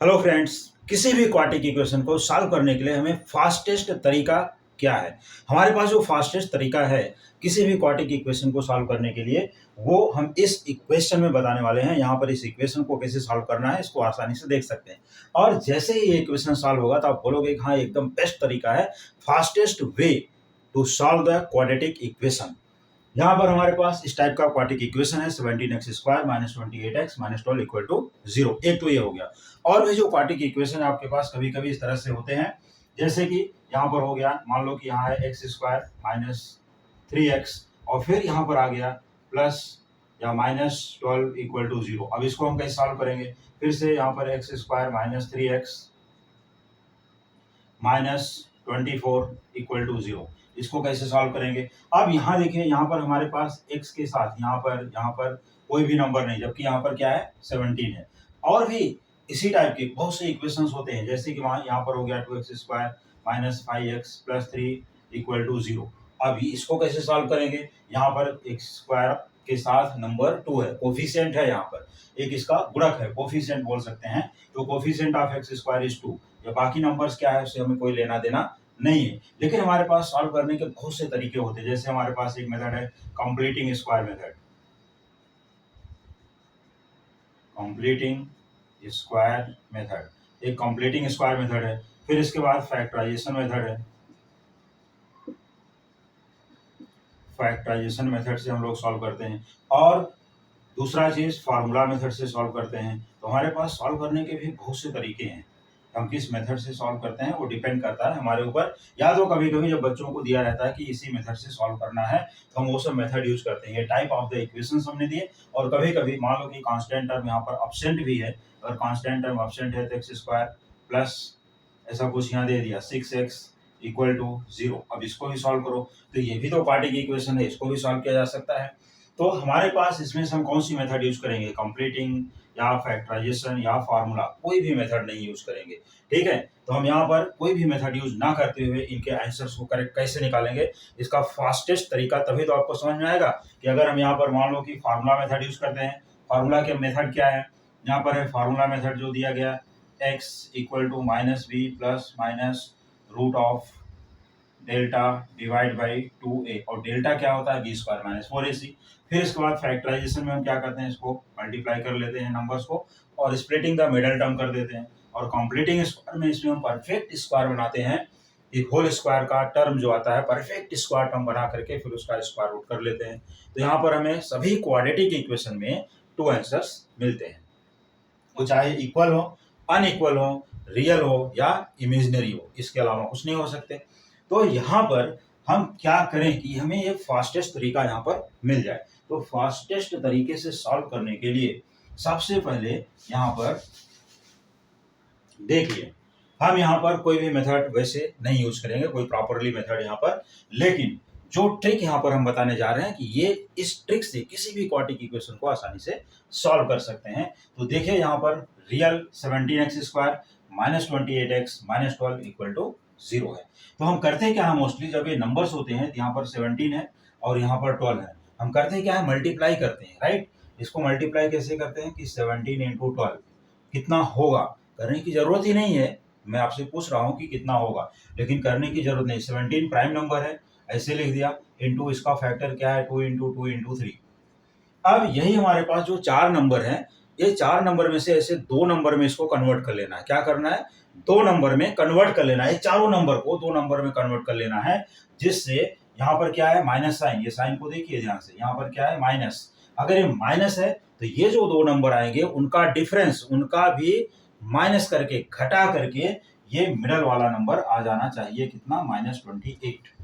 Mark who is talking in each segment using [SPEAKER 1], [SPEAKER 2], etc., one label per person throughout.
[SPEAKER 1] Hello friends. किसी भी quadratic equation को सॉल्व करने के लिए हमें फास्टेस्ट तरीका क्या है। हमारे पास जो फास्टेस्ट तरीका है किसी भी क्वाड्रेटिक इक्वेशन को सॉल्व करने के लिए वो हम इस इक्वेशन में बताने वाले हैं। यहाँ पर इस इक्वेशन को कैसे सॉल्व करना है इसको आसानी से देख सकते हैं और जैसे ही ये इक्वेशन सॉल्व होगा तो आप बोलोगे कि हाँ एकदम बेस्ट तरीका है, fastest way to solve the quadratic equation. यहाँ पर हमारे पास इस टाइप का क्वाड्रेटिक इक्वेशन है 17x² minus 28x minus 12 equal to 0। एक तो ये हो गया। और भी जो क्वाड्रेटिक इक्वेशन आपके पास कभी कभी इस तरह से होते हैं, जैसे कि यहाँ पर हो गया, मान लो कि यहाँ है x² माइनस 3x और फिर यहाँ पर आ गया प्लस या माइनस 12 इक्वल टू 0। अब इसको हम कैसे सॉल्व करेंगे? फिर से यहाँ पर x² minus 3x minus 24 equal to 0, इसको कैसे सॉल्व करेंगे? अब यहाँ देखिए, यहाँ पर हमारे पास x के साथ यहाँ पर कोई भी नंबर नहीं, जबकि यहाँ पर क्या है 17 है। और भी इसी टाइप के बहुत से इक्वेशंस होते हैं, जैसे कि वहाँ यहाँ पर हो गया 2x² minus 5x plus 3 equal to 0। अभी इसको कैसे सॉल्व करेंगे? यहाँ पर x² के साथ नंबर 2 है, कोफिशिएंट है, यहाँ पर एक इसका गुणक है, कोफिशिएंट बोल सकते हैं। तो कोफिशिएंट ऑफ x² इज 2। या बाकी नंबर्स क्या है उससे हमें कोई लेना देना नहीं है। लेकिन हमारे पास सॉल्व करने के बहुत से तरीके होते हैं, जैसे हमारे पास एक मेथड है completing square method. Completing square method एक कंप्लीटिंग स्क्वायर मेथड है। फिर इसके बाद फैक्टराइजेशन मेथड है। फैक्टराइजेशन मेथड से हम लोग सॉल्व करते हैं। और दूसरा चीज फार्मूला मेथड से सॉल्व करते हैं। तो हमारे पास सॉल्व करने के भी बहुत से तरीके हैं। हम किस मेथड से सॉल्व करते हैं वो डिपेंड करता है हमारे ऊपर। या तो कभी कभी जब बच्चों को दिया रहता है कि इसी मेथड से सॉल्व करना है तो हम वो सब मेथड यूज करते हैं। ये टाइप ऑफ द इक्वेशंस हमने दिए। और कभी कभी मान लो कि कांस्टेंट टर्म यहाँ पर एब्सेंट भी है, अगर कांस्टेंट टर्म एब्सेंट है तो x² प्लस ऐसा कुछ यहाँ दे दिया 6x इक्वल टू 0। अब इसको भी सॉल्व करो तो ये भी तो क्वाड्रेटिक इक्वेशन है, इसको भी सॉल्व किया जा सकता है। तो हमारे पास इसमें से हम कौन सी मेथड यूज करेंगे? कंप्लीटिंग या फैक्टराइजेशन या फार्मूला, कोई भी मेथड नहीं यूज करेंगे। ठीक है, तो हम यहाँ पर कोई भी मेथड यूज ना करते हुए इनके आंसर्स को करेक्ट कैसे निकालेंगे, इसका फास्टेस्ट तरीका तभी तो आपको समझ में आएगा कि अगर हम यहाँ पर मान लो कि फार्मूला मेथड यूज करते हैं। फार्मूला के मेथड क्या है? यहाँ पर है फार्मूला मेथड जो दिया गया, x equal to minus B plus minus root of delta divide by 2a। और डेल्टा क्या होता है? b² minus 4ac। फिर इसके बाद फैक्टराइजेशन में हम क्या करते हैं, इसको मल्टीप्लाई कर लेते हैं नंबर्स को और स्प्लिटिंग द मिडल टर्म कर देते हैं। और कंप्लीटिंग स्क्वायर में इसमें हम परफेक्ट स्क्वायर बनाते हैं। एक होल स्क्वायर का टर्म जो आता है परफेक्ट स्क्वायर टर्म बना करके फिर उसका स्क्वायर रूट कर लेते हैं। तो यहाँ पर हमें सभी क्वाड्रेटिक इक्वेशन में 2 आंसर्स मिलते हैं, वो चाहे इक्वल हो, अनइक्वल हो, रियल हो या इमेजिनरी हो, इसके अलावा कुछ नहीं हो सकते। तो यहाँ पर हम क्या करें कि हमें ये फास्टेस्ट तरीका यहाँ पर मिल जाए। तो फास्टेस्ट तरीके से सॉल्व करने के लिए सबसे पहले यहाँ पर देखिए, हम यहाँ पर कोई भी मेथड वैसे नहीं यूज करेंगे, कोई प्रॉपरली मेथड यहाँ पर। लेकिन जो ट्रिक यहाँ पर हम बताने जा रहे हैं कि ये इस ट्रिक से किसी भी क्वाड्रेटिक इक्वेशन को आसानी से सॉल्व कर सकते हैं। तो देखिए यहाँ पर real 17x² minus 28x minus 12 equal to 0 है। तो हम करते क्या है, मोस्टली जब ये नंबर्स होते हैं यहाँ पर 17 है और यहाँ पर 12 है, हम करते क्या है, मल्टीप्लाई करते हैं, राइट। इसको मल्टीप्लाई कैसे करते हैं कि 17 इंटू 12 कितना होगा, करने की जरूरत ही नहीं है। मैं आपसे पूछ रहा हूँ कि कितना होगा, लेकिन करने की जरूरत नहीं। 17 प्राइम नंबर है, ऐसे लिख दिया, इंटू इसका फैक्टर क्या है 2 इंटू 2 इंटू 3। अब यही हमारे पास जो 4 नंबर है, ये 4 नंबर में से ऐसे 2 नंबर में इसको कन्वर्ट कर लेना है। क्या करना है? 2 नंबर में कन्वर्ट कर लेना है। चारों नंबर को 2 नंबर में कन्वर्ट कर लेना है, जिससे यहाँ पर क्या है माइनस साइन, ये साइन को देखिए ध्यान से, यहाँ पर क्या है माइनस। अगर ये माइनस है तो ये जो 2 नंबर आएंगे उनका डिफरेंस, उनका भी माइनस करके घटा करके ये मिडल वाला नंबर आ जाना चाहिए, कितना? -28।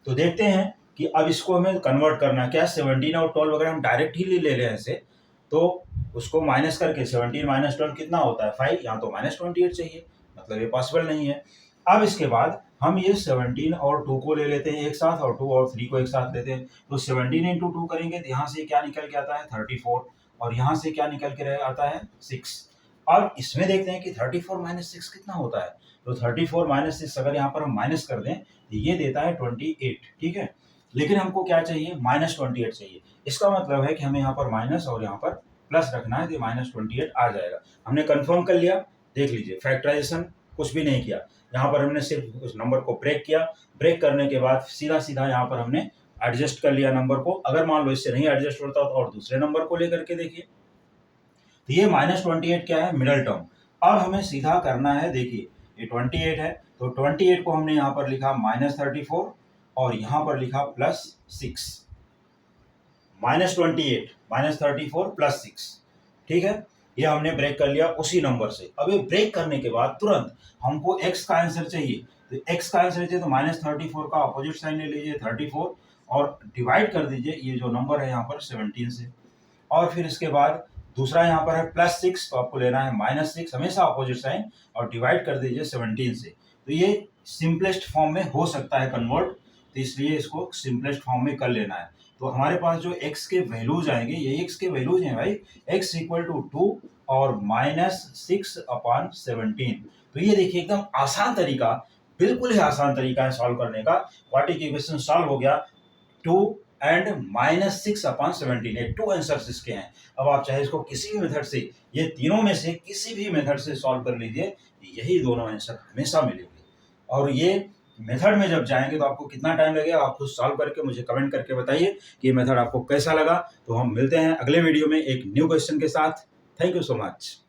[SPEAKER 1] तो देखते हैं कि अब इसको हमें कन्वर्ट करना है क्या। 17 और 12 अगर हम डायरेक्ट ही ले लें ऐसे तो उसको माइनस करके 17 माइनस 12 कितना होता है 5, यहाँ तो -28 चाहिए, मतलब ये पॉसिबल नहीं है। अब इसके बाद हम ये 17 और 2 को ले लेते हैं एक साथ और 2 और 3 को एक साथ लेते हैं। तो 17 इंटू 2 करेंगे तो यहाँ से क्या निकल के आता है 34 और यहाँ से क्या निकल के आता है 6। अब इसमें देखते हैं कि 34 माइनस 6 कितना होता है। तो 34 माइनस 6 अगर यहाँ पर हम माइनस कर दें तो ये देता है 28, ठीक है। लेकिन हमको क्या चाहिए? -28 चाहिए। इसका मतलब है कि हमें यहाँ पर माइनस और यहाँ पर प्लस रखना है, तो -28 आ जाएगा। हमने कंफर्म कर लिया देख लीजिए, फैक्टराइजेशन कुछ भी नहीं किया, यहाँ पर हमने सिर्फ उस नंबर को ब्रेक किया। ब्रेक करने के बाद सीधा सीधा यहाँ पर हमने एडजस्ट कर लिया नंबर को। अगर मान लो इससे नहीं एडजस्ट होता तो और दूसरे नंबर को लेकर के देखिए। तो ये -28 क्या है, मिडल टर्म। अब हमें सीधा करना है, देखिए ये 28 है, तो 28 को हमने यहाँ पर लिखा -34 और यहाँ पर लिखा +6, -28 -34 +6, ठीक है। ये हमने ब्रेक कर लिया उसी नंबर से। अब ये ब्रेक करने के बाद तुरंत हमको x का आंसर चाहिए, तो x का आंसर चाहिए तो -34 का अपोजिट साइन ले लीजिए 34 और डिवाइड कर दीजिए ये जो नंबर है यहाँ पर 17 से। और फिर इसके बाद दूसरा यहाँ पर है +6, तो आपको लेना है -6, हमेशा अपोजिट साइन, और डिवाइड कर दीजिए 17 से। तो ये सिंपलेस्ट फॉर्म में हो सकता है कन्वर्ट, तो इसलिए इसको सिंपलेस्ट फॉर्म में कर लेना है। तो हमारे पास जो x के वैल्यूज आएंगे, ये x के वैल्यूज हैं भाई, x = 2 और -6/17। तो ये देखिए एकदम आसान तरीका, बिल्कुल ही आसान तरीका है सॉल्व करने का। क्वाड्रेटिक इक्वेशन सॉल्व हो गया, 2 एंड -6/17, ये 2 आंसर्स इसके हैं। अब आप चाहे इसको किसी भी मेथड से, ये तीनों में से किसी भी मेथड से सॉल्व कर लीजिए, यही दोनों आंसर हमेशा मिलेंगे। और ये मेथड में जब जाएंगे तो आपको कितना टाइम लगेगा, आप खुद सॉल्व करके मुझे कमेंट करके बताइए कि ये मेथड आपको कैसा लगा। तो हम मिलते हैं अगले वीडियो में एक न्यू क्वेश्चन के साथ। Thank you so much.